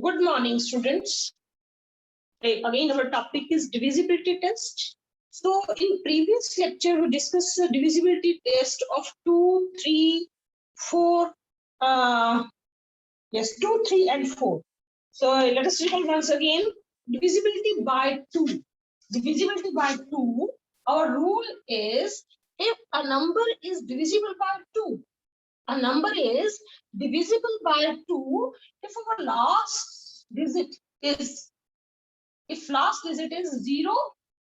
Good morning, students. Again, our topic is divisibility test. So, in previous lecture, we discussed the divisibility test of 2, 3, 4. 2, 3, and 4. So, let us recall once again. Divisibility by 2. Divisibility by 2. Our rule is if a number is divisible by 2. A number is divisible by 2 if our last digit is 0,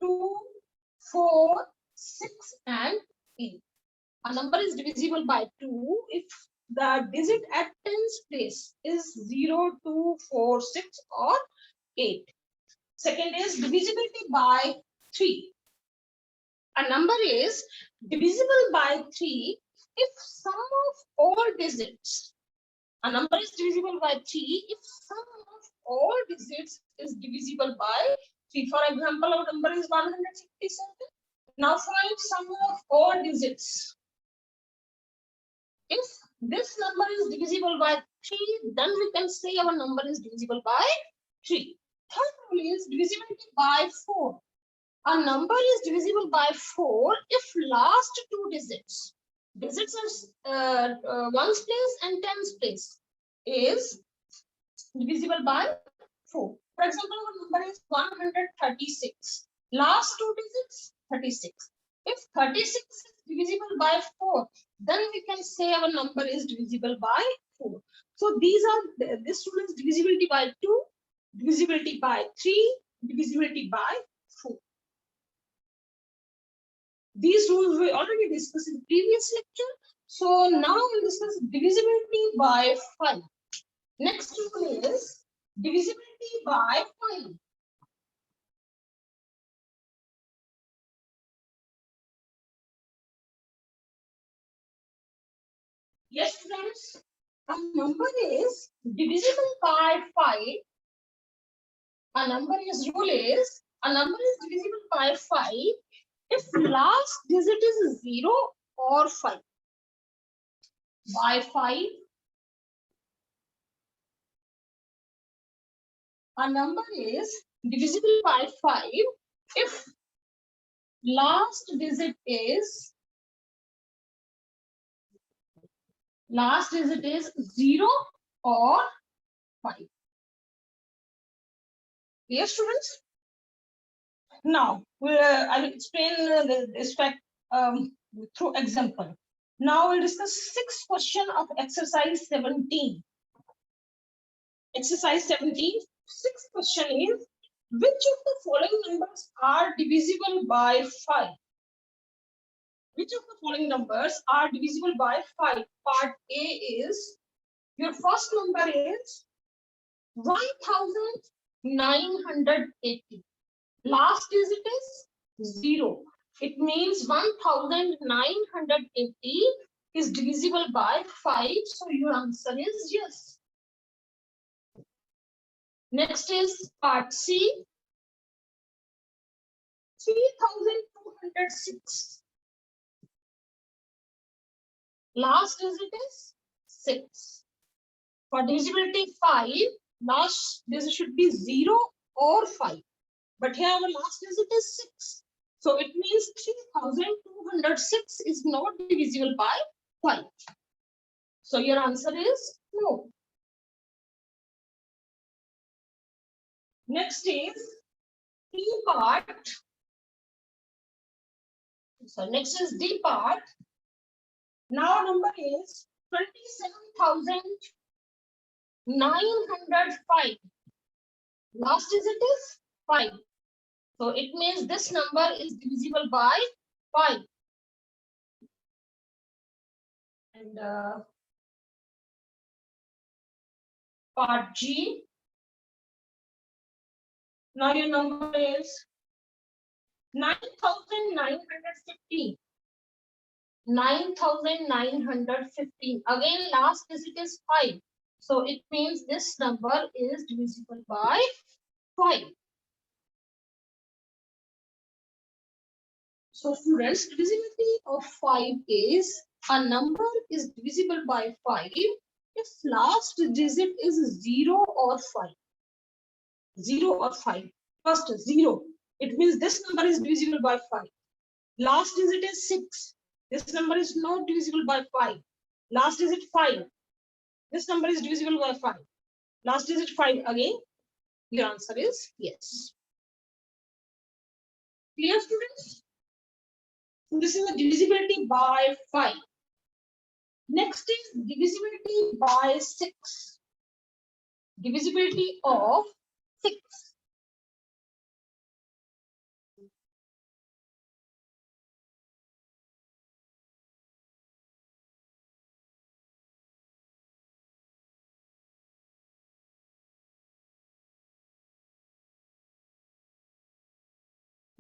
2, 4, 6, and 8. A number is divisible by 2 if the digit at tens place is 0, 2, 4, 6, or 8. Second is divisibility by 3. A number is divisible by 3 if sum of all digits. A number is divisible by 3 if sum of all digits is divisible by 3. For example, our number is 167. Now find sum of all digits. If this number is divisible by 3, then we can say our number is divisible by 3. Third rule is divisibility by 4. A number is divisible by 4 if last two digits are ones place and tens place is divisible by 4. For example, our number is 136. Last two digits 36. If 36 is divisible by 4, then we can say our number is divisible by 4. So this rule is divisibility by 2, divisibility by 3, divisibility by 4. These rules we already discussed in the previous lecture. So now we'll discuss divisibility by 5. Next rule is divisibility by 5. Yes, friends, a number is divisible by 5. A number is divisible by 5 if last digit is 0 or 5. By 5, a number is divisible by 5 if last digit is 0 or 5. Yes, students? Now, I will explain this fact through example. Now we'll discuss 6th question of exercise 17. Exercise 17, 6th question is, which of the following numbers are divisible by 5? Which of the following numbers are divisible by 5? Part A is, your first number is 1980. Last digit is 0. It means 1980 is divisible by 5. So your answer is yes. Next is part C. 3206. Last digit is 6. For divisibility 5, last digit should be 0 or 5. But here our last digit is 6. So it means 3206 is not divisible by 5. So your answer is no. Next is D part. So next is D part. Now number is 27,905. Last digit is 5. So it means this number is divisible by 5. And part G. Now your number is 9,915. 9,915. Again, last digit is 5. So it means this number is divisible by 5. So students, divisibility of 5 is, a number is divisible by 5 if last digit is 0 or 5. 0 or 5. First 0. It means this number is divisible by 5. Last digit is 6. This number is not divisible by 5. Last digit 5. This number is divisible by 5. Last digit 5 again. Your answer is yes. Clear, students? So this is the divisibility by 5. Next is divisibility by 6. Divisibility of 6.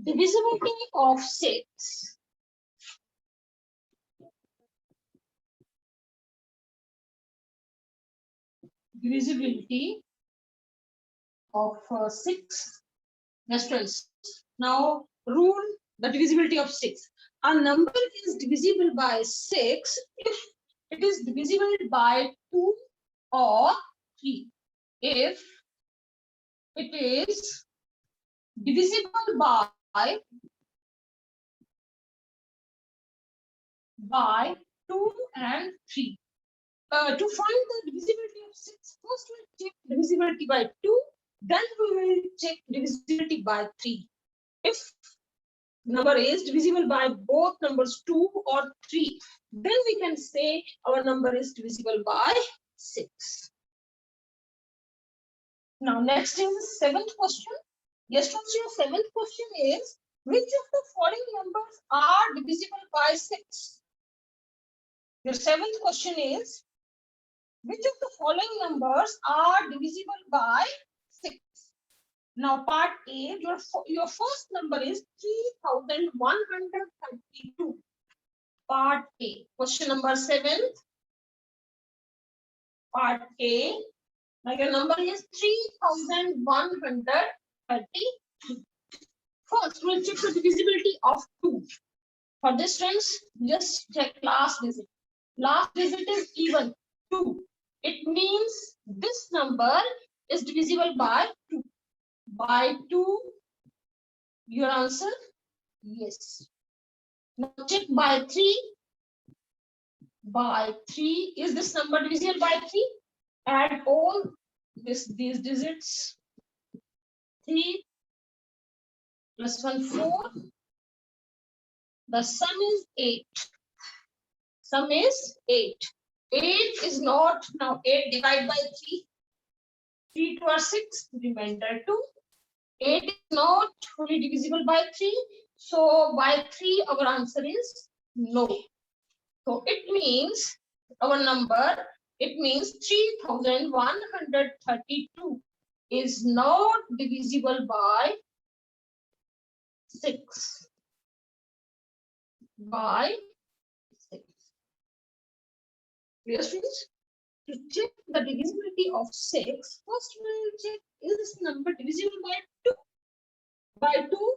Divisibility of 6. Divisibility of 6. Yes, friends. Now, rule the divisibility of 6. A number is divisible by 6 if it is divisible by 2 or 3. If it is divisible by 2 and 3. To find the divisibility of 6, first we'll check divisibility by 2, then we will check divisibility by 3. If number is divisible by both numbers 2 or 3, then we can say our number is divisible by 6. Now next is 7th question. Yes, your 7th question is, which of the following numbers are divisible by 6? Your 7th question is, which of the following numbers are divisible by 6? Now part A, your first number is 3132. Part A, question number 7. Part A, now your number is 3132. First, we'll check the divisibility of 2. For this, friends, just check last digit. Last digit is even, 2. It means this number is divisible by 2. By 2, your answer, yes. Now check by 3. By 3, is this number divisible by 3? Add all these digits. 3 plus 1, 4. The sum is 8. Sum is 8. 8 is not, now 8 divided by 3. 3 to 6, remainder 2. 8 is not fully divisible by 3. So by 3, our answer is no. So it means our number, it means 3132 is not divisible by 6. By 6. Clear, students? To check the divisibility of 6, first we will check, is this number divisible by 2? By 2,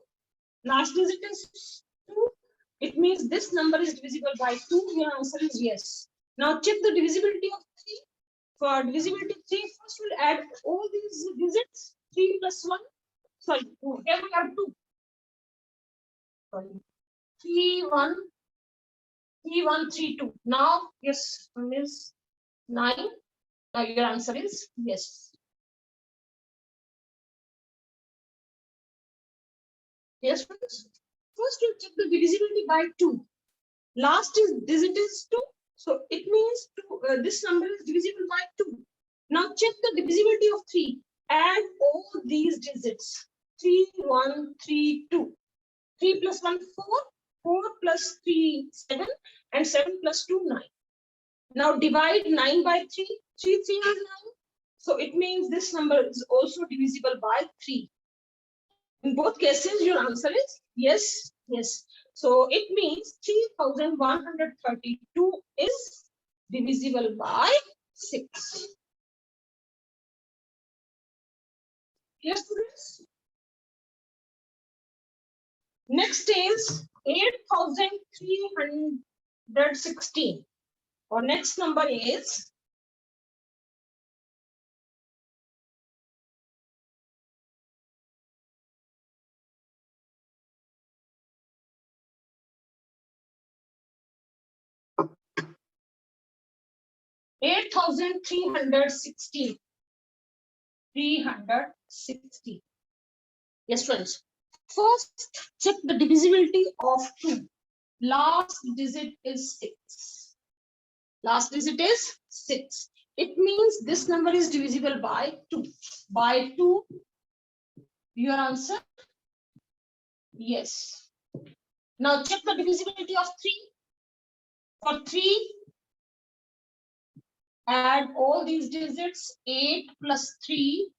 last digit is 2. It means this number is divisible by 2. Your answer is yes. Now check the divisibility of 3. For divisibility 3, first we'll add all these digits. 3 plus 1. Sorry, here we have 2. Sorry. 3, 1, 3, 1, 3, 2. Now, yes, one is 9. Now your answer is yes. Yes, friends. First, we'll check the divisibility by 2. Last digit is 2. So it means this number is divisible by 2. Now check the divisibility of 3. Add all these digits. 3, 1, 3, 2. 3 plus 1, 4. 4 plus 3, 7. And 7 plus 2, 9. Now divide 9 by 3. 3 is 9. So it means this number is also divisible by 3. In both cases, your answer is yes, yes. So it means 3132 is divisible by 6. Yes, students? Next is 8316. Our next number is 8,316. 360. Yes, friends. First, check the divisibility of 2. Last digit is 6. Last digit is 6. It means this number is divisible by 2. By 2, your answer? Yes. Now check the divisibility of 3. For 3, add all these digits. 8 plus 3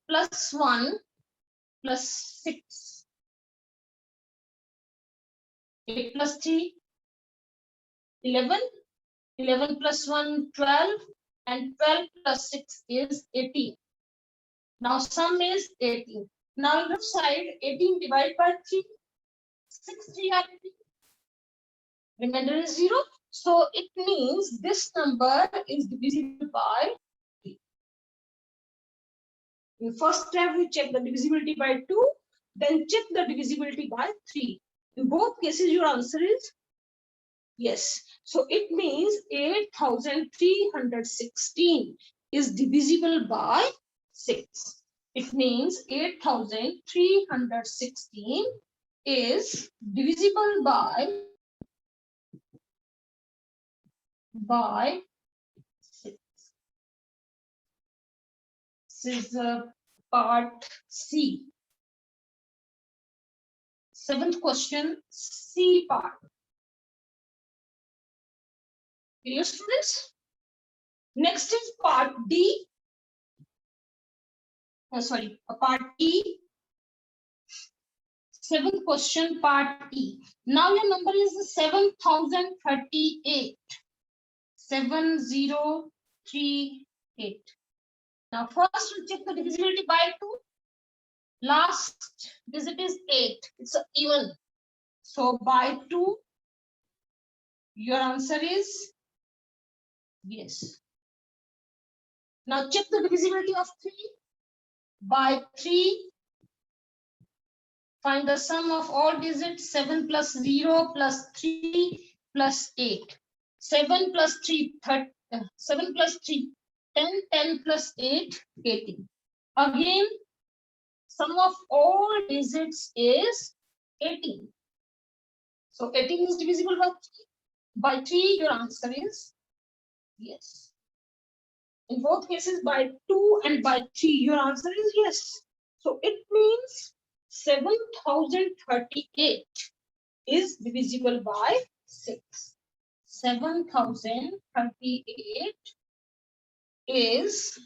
plus 1 plus 6. 8 plus 3, 11. 11 plus 1, 12. And 12 plus 6 is 18. Now sum is 18. Now on the side, 18 divided by 3. 6, 3 are 18. Remainder is 0. So it means this number is divisible by 3. In first step, we check the divisibility by 2. Then check the divisibility by 3. In both cases, your answer is yes. So it means 8,316 is divisible by 6. It means 8,316 is divisible by 6. This is part C. 7th question, C part. Clear, students? Next is part D. Part E. 7th question, part E. Now your number is 7,038. 7038. Now first we check the divisibility by 2. Last digit is 8. It's an even. So by 2, your answer is yes. Now check the divisibility of 3. By 3, find the sum of all digits. 7 plus 0 plus 3 plus 8. 7 plus 3, 7 plus 3, 10, 10 plus 8, 18. Again, sum of all digits is 18. So 18 is divisible by 3. By 3, your answer is yes. In both cases, by 2 and by 3, your answer is yes. So it means 7,038 is divisible by 6. 7,038 is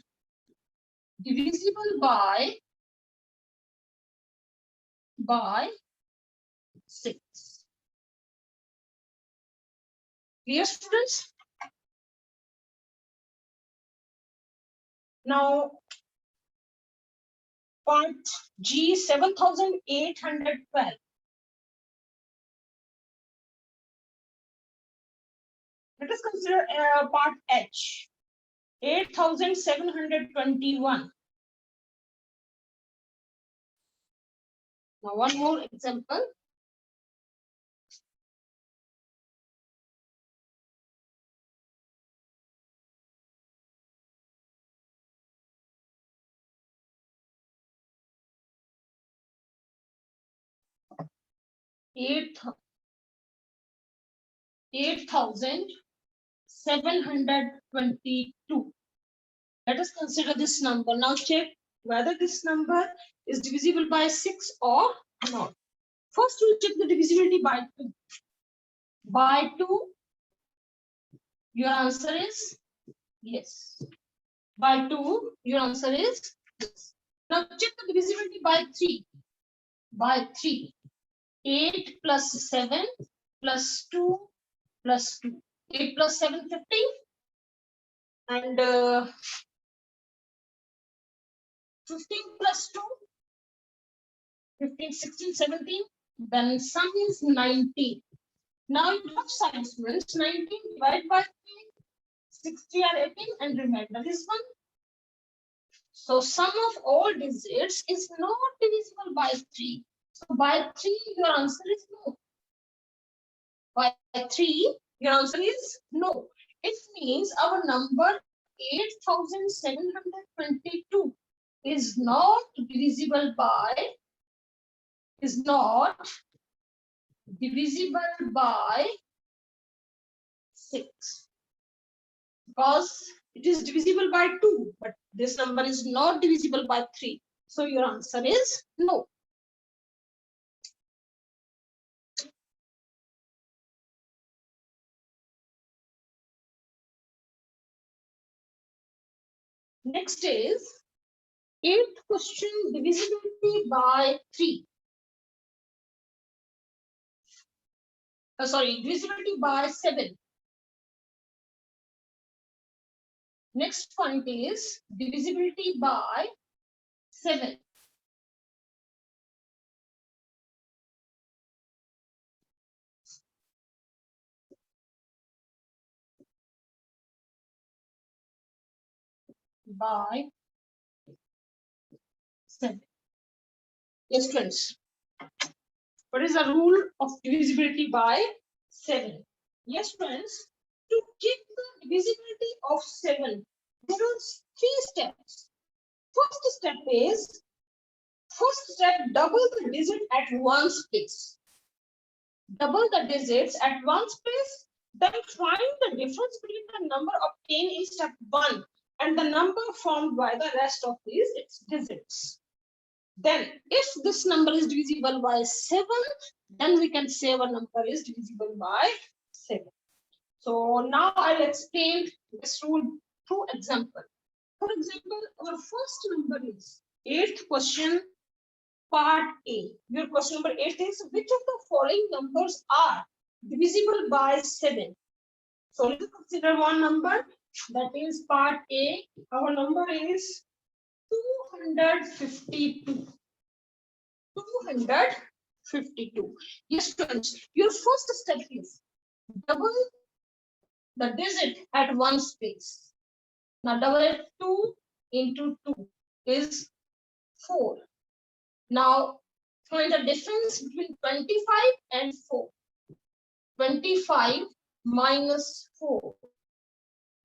divisible by 6. Clear, students? Now, part G, 7,812. Let us consider part H, 8,721. Now, one more example. Eight 8,722. Let us consider this number. Now check whether this number is divisible by 6 or not. First, we'll check the divisibility by 2. By 2, your answer is yes. By 2, your answer is yes. Now check the divisibility by 3. By 3, 8 plus 7 plus 2 plus 2. 8 plus 7, 15. And 15 plus 2, 15, 16, 17. Then sum is 19. Now in both sides, 19 divided by 3, 60 are 18, and remainder is 1. So sum of all digits is not divisible by 3. So by 3, your answer is no. By 3, your answer is no. It means our number 8722 is not divisible by 6 because it is divisible by 2, but this number is not divisible by 3. So your answer is no. Next is 8th question, divisibility by 3. Divisibility by 7. Next point is divisibility by 7. By 7. Yes, friends. What is the rule of divisibility by 7? Yes, friends. To check the divisibility of 7, there are 3 steps. First step, double the digit at one space. Double the digits at one space, then find the difference between the number obtained in step 1 and the number formed by the rest of these digits. Then, if this number is divisible by 7, then we can say our number is divisible by 7. So now I'll explain this rule through example. For example, our first number is 8th question, part A. Your question number 8 is, which of the following numbers are divisible by 7? So let's consider one number, that is part A. Our number is 252. 252. Yes, friends, your first step is double the digit at one space. Now double it, 2 into 2 is 4. Now find the difference between 25 and 4. 25 minus 4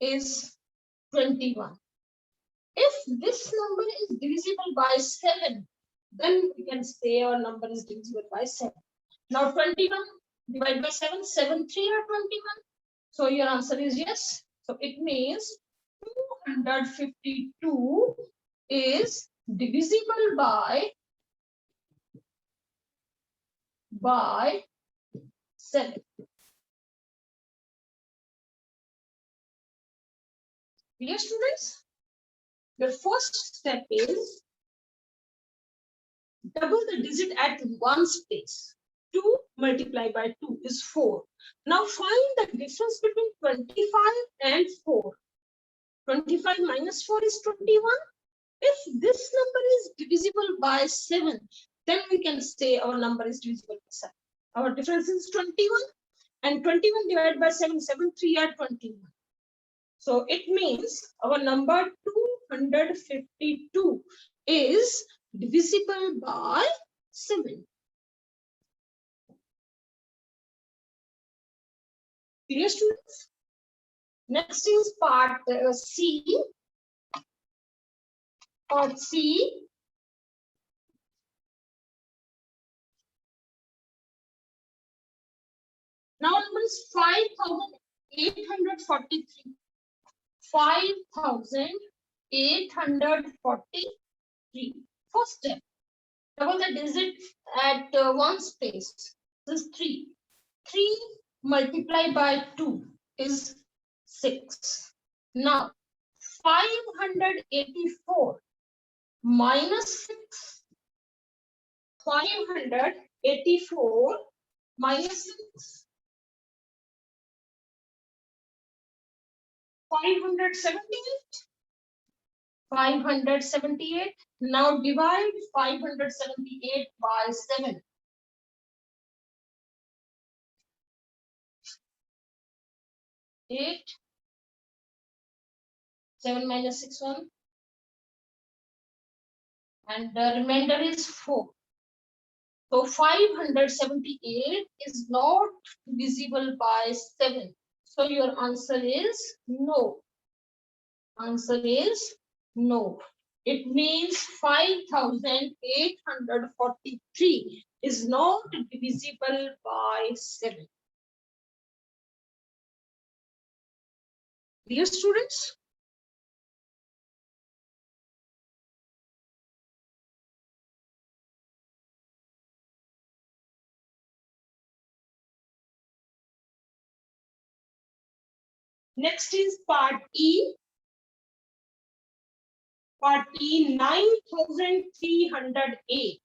is 21. If this number is divisible by 7, then we can say our number is divisible by 7. Now 21 divided by 7, 7 3 are 21. So your answer is yes. So it means 252 is divisible by 7. Clear, students? The first step is double the digit at one space. 2 multiplied by 2 is 4. Now find the difference between 25 and 4. 25 minus 4 is 21. If this number is divisible by 7, then we can say our number is divisible by 7. Our difference is 21, and 21 divided by 7, 7 3 are 21. So it means our number 252 is divisible by 7. Clear, students? Next is part C. Part C. Now number is 5,843. 5,843. First step, double the digit at one space. This is 3. 3 multiplied by 2 is 6. Now 584 minus 6. 584 minus 6. 578. 578. Now divide 578 by 7. 8. 7 minus 6, 1. And the remainder is 4. So 578 is not divisible by 7. So your answer is no. Answer is no. It means 5,843 is not divisible by 7. Dear students? Next is part E. Part E, 9,308.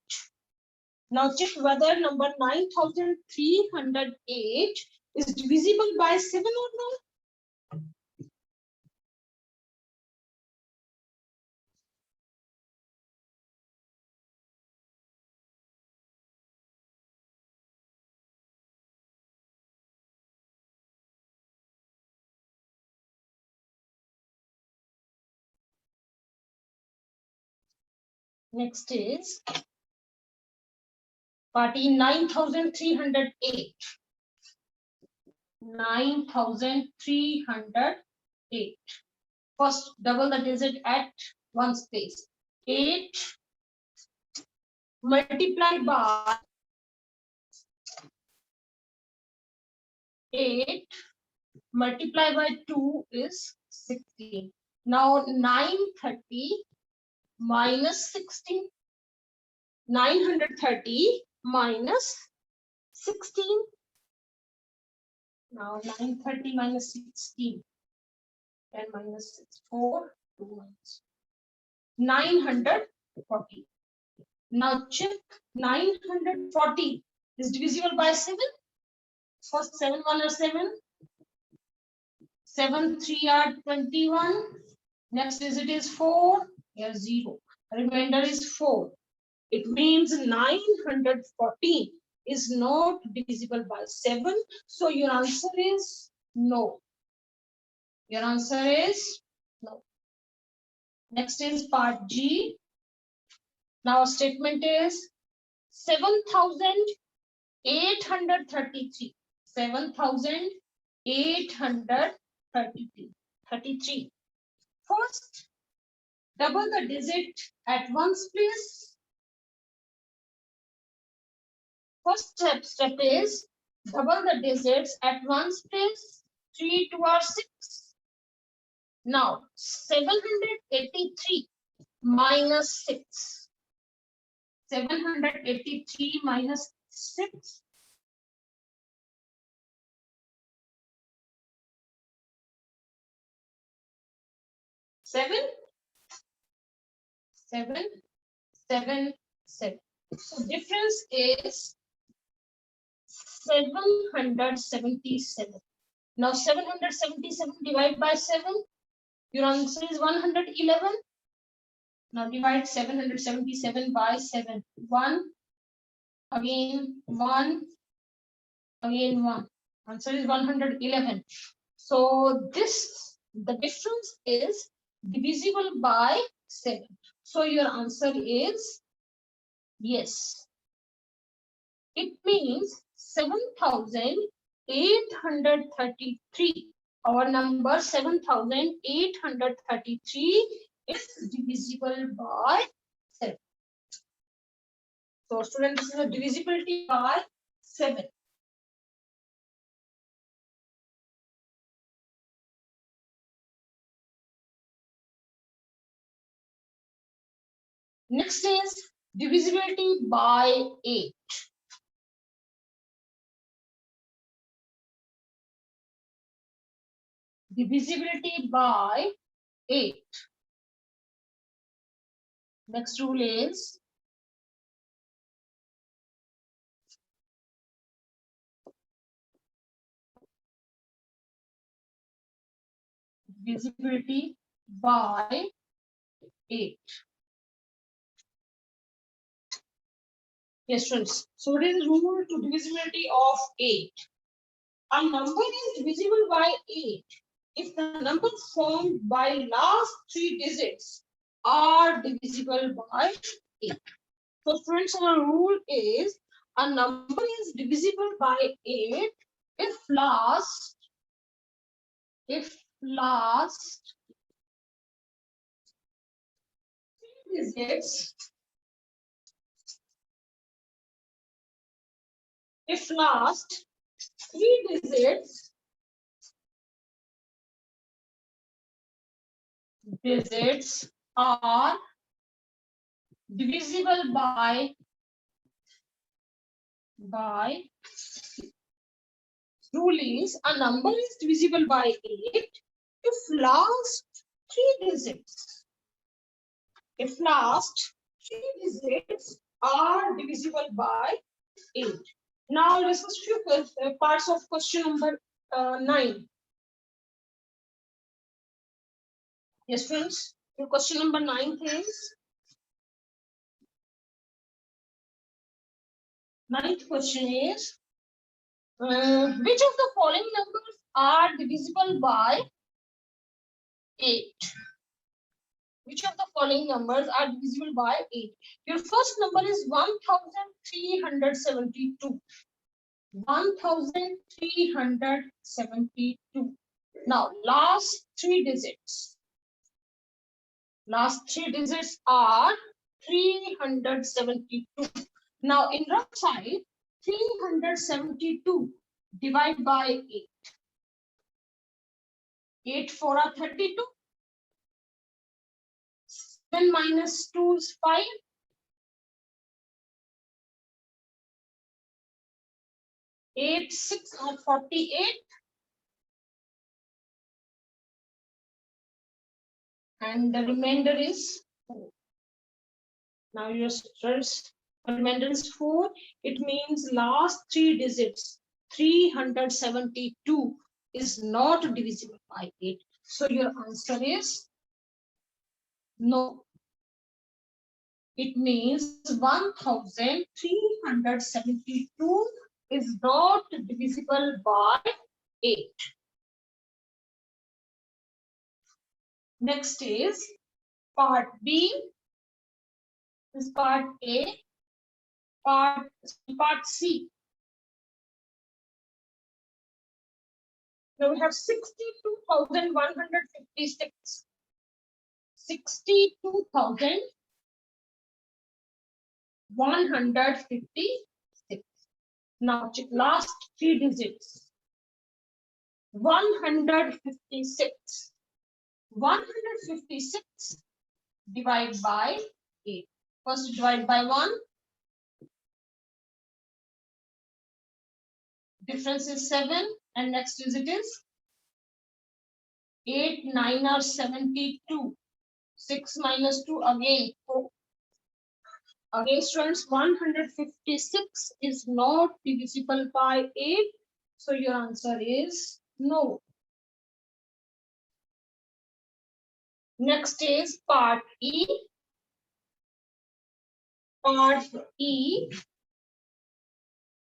Now check whether number 9,308 is divisible by 7 or not. Next is part E, 9,308. 9,308. First, double the digit at one space. 8 multiplied by 8 multiplied by 2 is 16. Now 930 minus 16. 930 minus 16. Now 930 minus 16. 10 minus 6, 4, 2 minus 940. Now check 940 is divisible by 7. First 7 1 are 7. 7 3 are 21. Next digit is 4. Here 0. Remainder is 4. It means 914 is not divisible by 7. So your answer is no. Your answer is no. Next is part G. Now statement is 7,833. 7,833. First, double the digit at one's place. First step is double the digits at one's place. 3 2 are 6. Now 783 minus 6. 783 minus 6. 7 7 7 7. So difference is 777. Now 777 divided by 7. Your answer is 111. Now divide 777 by 7. 1, again 1, again 1. Answer is 111. So the difference is divisible by 7. So your answer is yes. It means 7,833. Our number 7,833 is divisible by 7. So students, this is a divisibility by 7. Next is divisibility by 8. Divisibility by 8. Next rule is divisibility by 8. Yes, friends. So what is the rule to divisibility of 8? A number is divisible by 8 if the numbers formed by last 3 digits are divisible by 8. So friends, our rule is a number is divisible by 8 if last if last digits, if last three digits are divisible by rule is a number is divisible by 8 if last three digits are divisible by 8. Now let's just few parts of question number 9. Yes, friends. Your question number 9 is, ninth question is, which of the following numbers are divisible by 8? Which of the following numbers are divisible by 8? Your first number is 1372. 1372. Now, last three digits are 372. Now, in rough side, 372 divide by 8. 8 4 are 32. 7 minus 2 is 5. 8 6 are 48. And the remainder is 4. Now your stress remainder is 4. It means last three digits 372 is not divisible by 8. So your answer is no. It means 1372 is not divisible by 8. Next is part B. This is part A. Part C. Now we have 62,156. 62,156. Now last three digits. 156. 156 divide by 8. First divide by 1. Difference is 7. And next digit is 8, 9 are 72. 6 minus 2 again 4. Again, students, 156 is not divisible by 8. So your answer is no. Next is part E. Part E.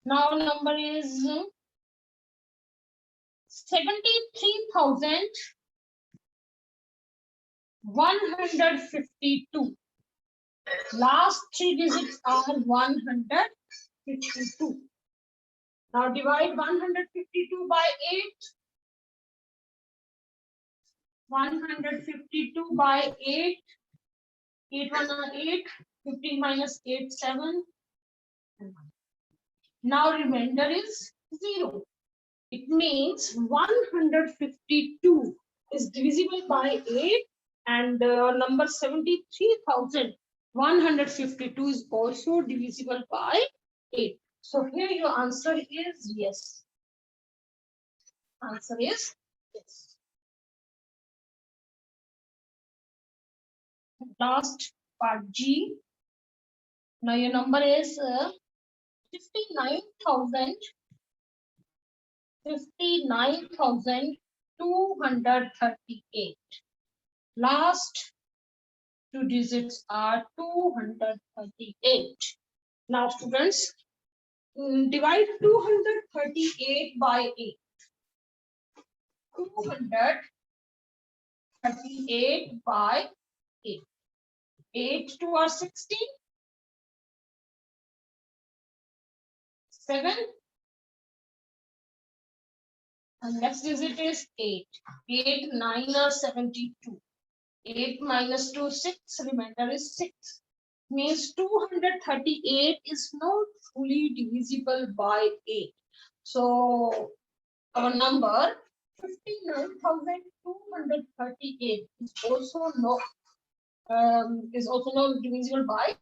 Now number is 73,152. Last three digits are 152. Now divide 152 by 8. 152 by 8. 8 1 are 8. 15 minus 8, 7. Now remainder is 0. It means 152 is divisible by 8 and number 73,152 is also divisible by 8. So here your answer is yes. Answer is yes. Last part G. Now your number is 59,238. Last two digits are 238. Now students, divide 238 by 8. 238 by 8. 8 2 are 16. 7 And next digit is 8. 8, 9 are 72. 8 minus 2, 6. Remainder is 6. Means 238 is not fully divisible by 8. So our number 59,238 is also not divisible by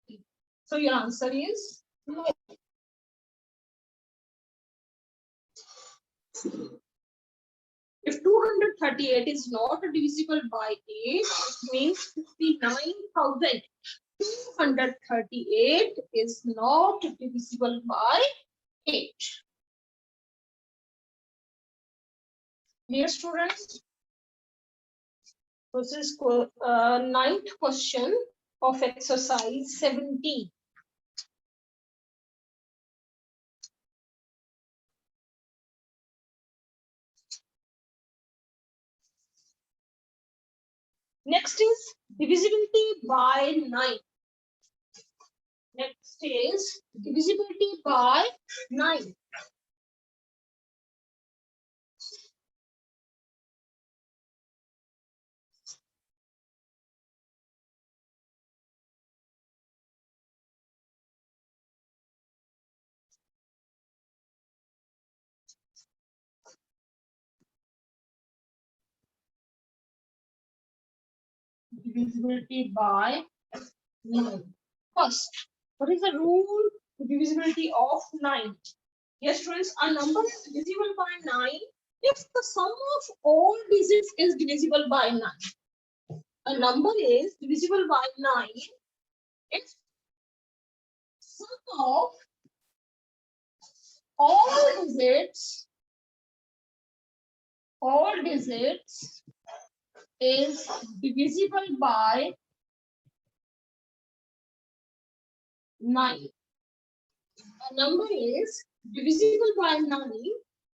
8. So your answer is no. If 238 is not divisible by 8, it means 59,238 is not divisible by 8. Dear students, this is ninth question of exercise 17. Next is divisibility by 9. Next is divisibility by 9. Divisibility by 9. First, what is the rule to divisibility of 9? Yes, students, a number is divisible by 9 if the sum of all digits is divisible by 9. A number is divisible by 9 if sum of all digits is divisible by 9. A number is divisible by 9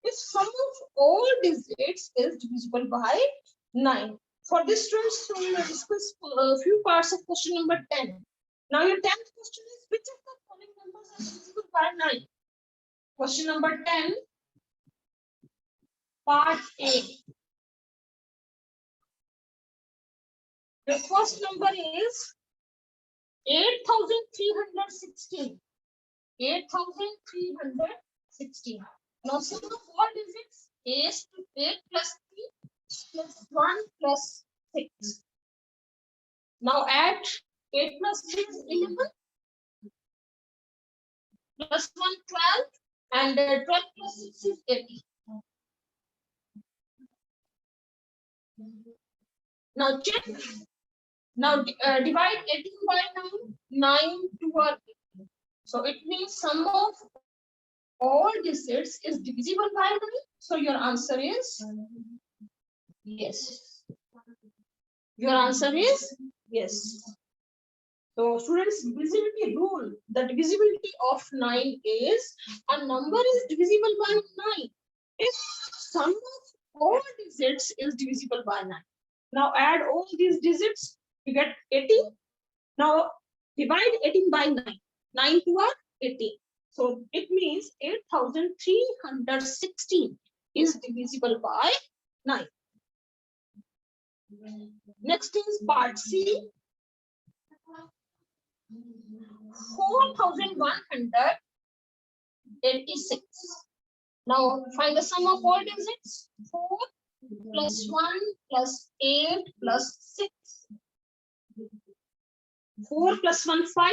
if sum of all digits is divisible by 9. For this, students, we will discuss a few parts of question number 10. Now, your 10th question is, which of the following numbers are divisible by 9? Question number 10, part A. The first number is 8,316. 8,316. Now, sum of all digits is 8 plus 3 plus 1 plus 6. Now, add 8 plus 3 is 11. Plus 1, 12. And 12 plus 6 is 18. Now, check. Now, divide 18 by 9. 9 2 are 18. So, it means sum of all digits is divisible by 9. So, your answer is yes. Your answer is yes. So, students, divisibility rule. The divisibility of 9 is a number is divisible by 9 if sum of all digits is divisible by 9. Now, add all these digits, you get 18. Now, divide 18 by 9. 9 to 18. So, it means 8,316 is divisible by 9. Next is part C. 4,186. Now, find the sum of all digits. 4 plus 1 plus 8 plus 6. 4 plus 1, 5.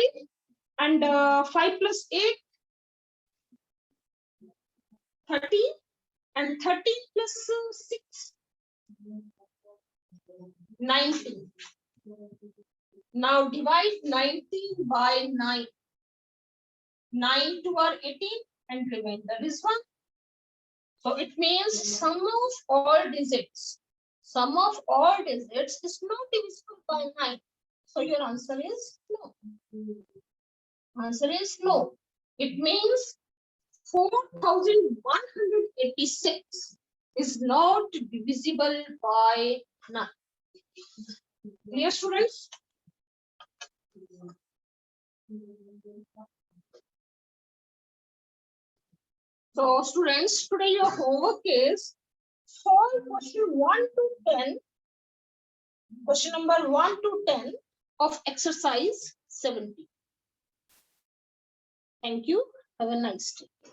And 5 plus 8, 13. And 13 plus 6, 19. Now divide 19 by 9. 9 to our 18 and remainder is 1. So it means sum of all digits. Sum of all digits is not divisible by 9. So your answer is no. Answer is no. It means 4,186 is not divisible by 9. Clear, students? So students, today your homework is solve question 1 to 10, question number 1 to 10 of exercise 70. Thank you. Have a nice day.